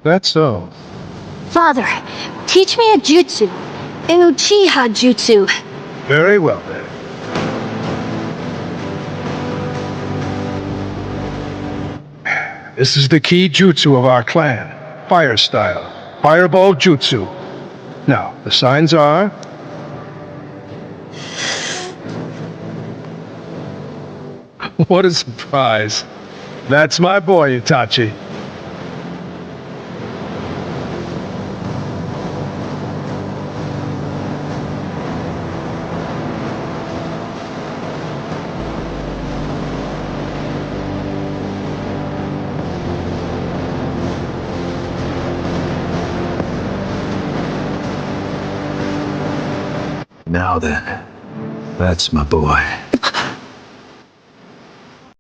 That's so. Father, teach me a jutsu. An Uchiha jutsu. Very well, then. This is the key jutsu of our clan. Fire style. Fireball jutsu. Now, the signs are... What a surprise. That's my boy, Itachi. Now then, that's my boy.